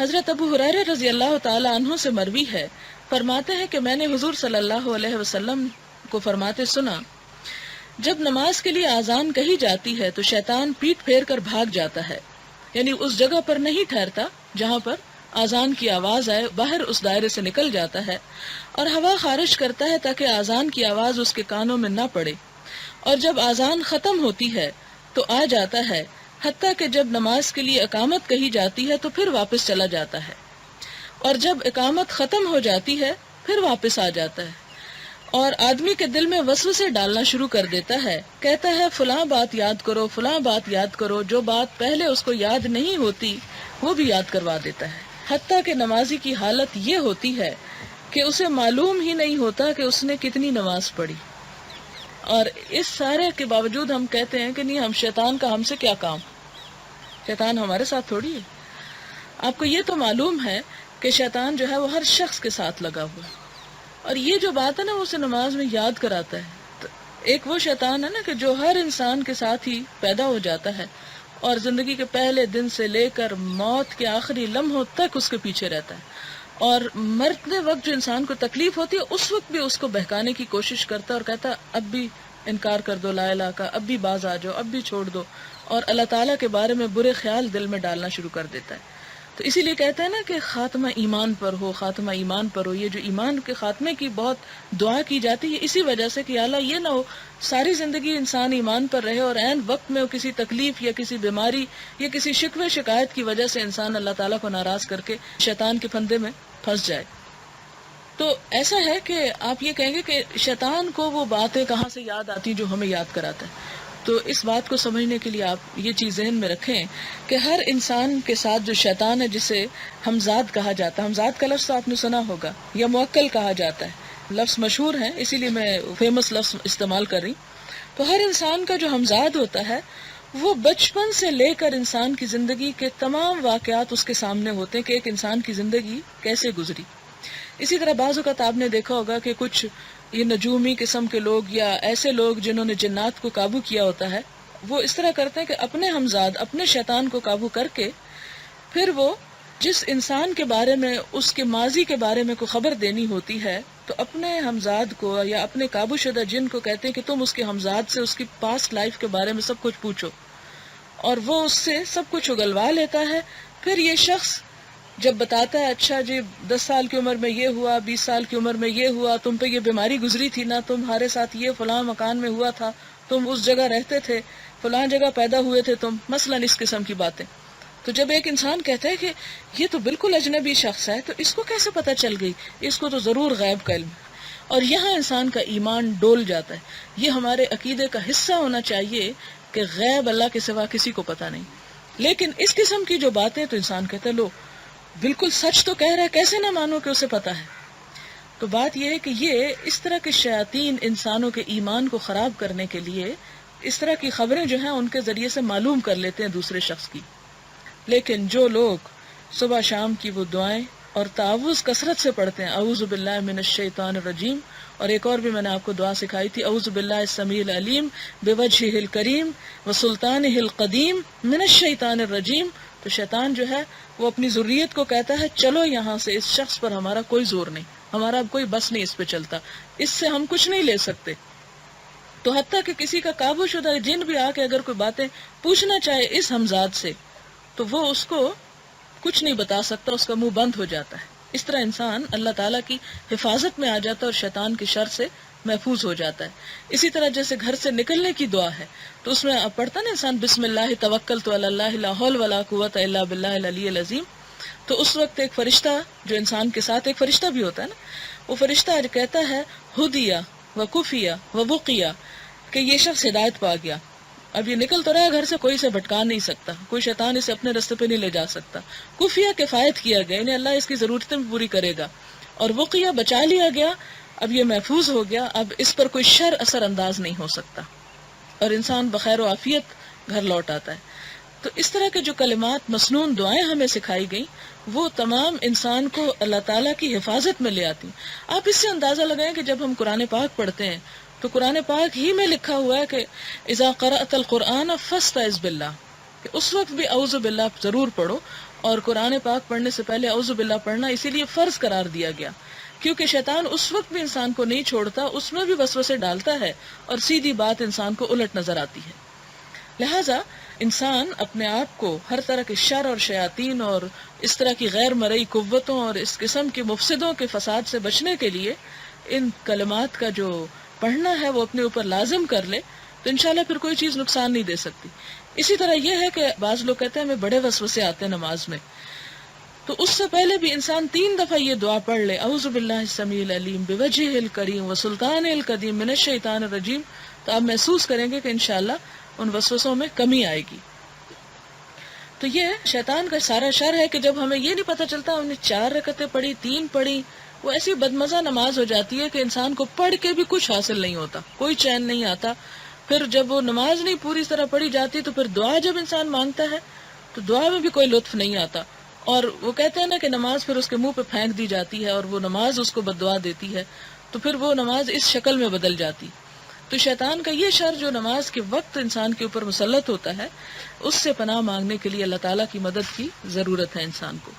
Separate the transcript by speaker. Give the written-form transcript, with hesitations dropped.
Speaker 1: حضرت ابو ہریرہ رضی اللہ تعالی عنہ سے مروی ہے، فرماتے ہیں کہ میں نے حضور صلی اللہ علیہ وسلم کو فرماتے سنا، جب نماز کے لیے اذان کہی جاتی ہے تو شیطان پیٹ پھیر کر بھاگ جاتا ہے، یعنی اس جگہ پر نہیں ٹھہرتا جہاں پر اذان کی آواز آئے، باہر اس دائرے سے نکل جاتا ہے اور ہوا خارج کرتا ہے تاکہ اذان کی آواز اس کے کانوں میں نہ پڑے، اور جب اذان ختم ہوتی ہے تو آ جاتا ہے، حتیٰ کہ جب نماز کے لیے اقامت کہی جاتی ہے تو پھر واپس چلا جاتا ہے، اور جب اقامت ختم ہو جاتی ہے پھر واپس آ جاتا ہے، اور آدمی کے دل میں وسوسے ڈالنا شروع کر دیتا ہے، کہتا ہے فلاں بات یاد کرو، فلاں بات یاد کرو، جو بات پہلے اس کو یاد نہیں ہوتی وہ بھی یاد کروا دیتا ہے، حتیٰ کہ نمازی کی حالت یہ ہوتی ہے کہ اسے معلوم ہی نہیں ہوتا کہ اس نے کتنی نماز پڑھی۔ اور اس سارے کے باوجود ہم کہتے ہیں کہ نہیں، ہم شیطان کا ہم سے کیا کام، شیطان ہمارے ساتھ تھوڑی ہے۔ آپ کو یہ تو معلوم ہے کہ شیطان جو ہے وہ ہر شخص کے ساتھ لگا ہوا ہے، اور یہ جو بات ہے نا وہ اسے نماز میں یاد کراتا ہے۔ تو ایک وہ شیطان ہے نا کہ جو ہر انسان کے ساتھ ہی پیدا ہو جاتا ہے اور زندگی کے پہلے دن سے لے کر موت کے آخری لمحوں تک اس کے پیچھے رہتا ہے، اور مرتے وقت جو انسان کو تکلیف ہوتی ہے اس وقت بھی اس کو بہکانے کی کوشش کرتا ہے اور کہتا ہے اب بھی انکار کر دو لا الہ کا، اب بھی باز آ جاؤ، اب بھی چھوڑ دو، اور اللہ تعالیٰ کے بارے میں برے خیال دل میں ڈالنا شروع کر دیتا ہے۔ تو اسی لیے کہتے ہیں نا کہ خاتمہ ایمان پر ہو، خاتمہ ایمان پر ہو۔ یہ جو ایمان کے خاتمے کی بہت دعا کی جاتی ہے اسی وجہ سے کہ اللہ یہ نہ ہو ساری زندگی انسان ایمان پر رہے اور عین وقت میں وہ کسی تکلیف یا کسی بیماری یا کسی شکوے شکایت کی وجہ سے انسان اللہ تعالیٰ کو ناراض کر کے شیطان کے پھندے میں پھنس جائے۔ تو ایسا ہے کہ آپ یہ کہیں گے کہ شیطان کو وہ باتیں کہاں سے یاد آتی جو ہمیں یاد کراتا ہے۔ تو اس بات کو سمجھنے کے لیے آپ یہ چیز ذہن میں رکھیں کہ ہر انسان کے ساتھ جو شیطان ہے جسے ہمزاد کہا جاتا ہے، ہمزاد کا لفظ آپ نے سنا ہوگا، یا موکل کہا جاتا ہے، لفظ مشہور ہے اسی لیے میں فیمس لفظ استعمال کر رہی۔ تو ہر انسان کا جو ہمزاد ہوتا ہے وہ بچپن سے لے کر انسان کی زندگی کے تمام واقعات اس کے سامنے ہوتے ہیں کہ ایک انسان کی زندگی کیسے گزری۔ اسی طرح بعض اوقات آپ نے دیکھا ہوگا کہ کچھ یہ نجومی قسم کے لوگ یا ایسے لوگ جنہوں نے جنات کو قابو کیا ہوتا ہے، وہ اس طرح کرتے ہیں کہ اپنے ہمزاد، اپنے شیطان کو قابو کر کے پھر وہ جس انسان کے بارے میں اس کے ماضی کے بارے میں کوئی خبر دینی ہوتی ہے تو اپنے ہمزاد کو یا اپنے قابو شدہ جن کو کہتے ہیں کہ تم اس کے ہمزاد سے اس کی پاسٹ لائف کے بارے میں سب کچھ پوچھو، اور وہ اس سے سب کچھ اگلوا لیتا ہے۔ پھر یہ شخص جب بتاتا ہے اچھا جی 10 سال کی عمر میں یہ ہوا، 20 سال کی عمر میں یہ ہوا، تم پہ یہ بیماری گزری تھی نا، تمہارے ساتھ یہ فلاں مکان میں ہوا تھا، تم اس جگہ رہتے تھے، فلاں جگہ پیدا ہوئے تھے تم، مثلا اس قسم کی باتیں۔ تو جب ایک انسان کہتا ہے کہ یہ تو بالکل اجنبی شخص ہے تو اس کو کیسے پتہ چل گئی، اس کو تو ضرور غیب کا علم ہے، اور یہاں انسان کا ایمان ڈول جاتا ہے۔ یہ ہمارے عقیدے کا حصہ ہونا چاہیے کہ غیب اللہ کے سوا کسی کو پتہ نہیں، لیکن اس قسم کی جو باتیں تو انسان کہتا ہے لو بالکل سچ تو کہہ رہا ہے، کیسے نہ مانو کہ اسے پتا ہے۔ تو بات یہ ہے کہ یہ اس طرح کے شیاطین انسانوں کے ایمان کو خراب کرنے کے لیے اس طرح کی خبریں جو ہیں ان کے ذریعے سے معلوم کر لیتے ہیں دوسرے شخص کی۔ لیکن جو لوگ صبح شام کی وہ دعائیں اور تعوذ کثرت سے پڑھتے ہیں، اعوذ باللہ من الشیطان الرجیم، اور ایک اور بھی میں نے آپ کو دعا سکھائی تھی، اعوذ باللہ السمیع العلیم بوجہہ الکریم وسلطانہ القدیم من الشیطان الرجیم، تو شیطان جو ہے وہ اپنی ذریت کو کہتا ہے چلو یہاں سے، اس شخص پر ہمارا کوئی زور نہیں، ہمارا اب کوئی بس نہیں اس پہ چلتا، اس سے ہم کچھ نہیں لے سکتے۔ تو حتیٰ کہ کسی کا قابو شدہ جن بھی آ کے اگر کوئی باتیں پوچھنا چاہے اس ہمزاد سے تو وہ اس کو کچھ نہیں بتا سکتا، اس کا منہ بند ہو جاتا ہے۔ اس طرح انسان اللہ تعالیٰ کی حفاظت میں آ جاتا ہے اور شیطان کی شر سے محفوظ ہو جاتا ہے۔ اسی طرح جیسے گھر سے نکلنے کی دعا ہے تو اس میں پڑھتا نا انسان بسم اللہ توکلت علی اللہ لا حول ولا قوت الا باللہ العلی العظیم، تو اس وقت ایک فرشتہ جو انسان کے ساتھ ایک فرشتہ بھی ہوتا ہے نا، وہ فرشتہ آج کہتا ہے ہدیہ و کفیہ و وقیہ، کہ یہ شخص ہدایت پا گیا، اب یہ نکل تو رہا ہے گھر سے، کوئی اسے بھٹکا نہیں سکتا، کوئی شیطان اسے اپنے رستے پہ نہیں لے جا سکتا، کفیہ کفایت کیا گیا، یعنی اللہ اس کی ضرورتیں پوری کرے گا، اور وقیہ بچا لیا گیا، اب یہ محفوظ ہو گیا، اب اس پر کوئی شر اثر انداز نہیں ہو سکتا، اور انسان بخیر و عافیت گھر لوٹ آتا ہے۔ تو اس طرح کے جو کلمات مسنون دعائیں ہمیں سکھائی گئیں وہ تمام انسان کو اللہ تعالیٰ کی حفاظت میں لے آتی ہیں۔ آپ اس سے اندازہ لگائیں کہ جب ہم قرآن پاک پڑھتے ہیں تو قرآن پاک ہی میں لکھا ہوا ہے کہ اذا قرأت القرآن فاستعذ باللہ، کہ اس وقت بھی اعوذ باللہ ضرور پڑھو، اور قرآن پاک پڑھنے سے پہلے اعوذ باللہ پڑھنا اسی لیے فرض قرار دیا گیا، کیونکہ شیطان اس وقت بھی انسان کو نہیں چھوڑتا، اس میں بھی وسوسے ڈالتا ہے اور سیدھی بات انسان کو الٹ نظر آتی ہے۔ لہٰذا انسان اپنے آپ کو ہر طرح کے شر اور شیاطین اور اس طرح کی غیر مرئی قوتوں اور اس قسم کے مفسدوں کے فساد سے بچنے کے لیے ان کلمات کا جو پڑھنا ہے وہ اپنے اوپر لازم کر لے، تو انشاءاللہ پھر کوئی چیز نقصان نہیں دے سکتی۔ اسی طرح یہ ہے کہ بعض لوگ کہتے ہیں ہمیں بڑے وسوسے آتے ہیں نماز میں، تو اس سے پہلے بھی انسان 3 دفعہ یہ دعا پڑھ لے، اعوذ باللہ السمیع العلیم بوجہہ الکریم وسلطان القدیم من الشیطان الرجیم، تو آپ محسوس کریں گے کہ انشاءاللہ ان وسوسوں میں کمی آئے گی۔ تو یہ شیطان کا سارا شر ہے کہ جب ہمیں یہ نہیں پتہ چلتا ہم نے 4 رکعتیں پڑھی 3 پڑھی، وہ ایسی بدمزہ نماز ہو جاتی ہے کہ انسان کو پڑھ کے بھی کچھ حاصل نہیں ہوتا، کوئی چین نہیں آتا۔ پھر جب وہ نماز نہیں پوری طرح پڑھی جاتی تو پھر دعا جب انسان مانگتا ہے تو دعا میں بھی کوئی لطف نہیں آتا، اور وہ کہتے ہیں نا کہ نماز پھر اس کے منہ پہ پھینک دی جاتی ہے اور وہ نماز اس کو بد دعا دیتی ہے، تو پھر وہ نماز اس شکل میں بدل جاتی۔ تو شیطان کا یہ شر جو نماز کے وقت انسان کے اوپر مسلط ہوتا ہے، اس سے پناہ مانگنے کے لیے اللہ تعالیٰ کی مدد کی ضرورت ہے انسان کو۔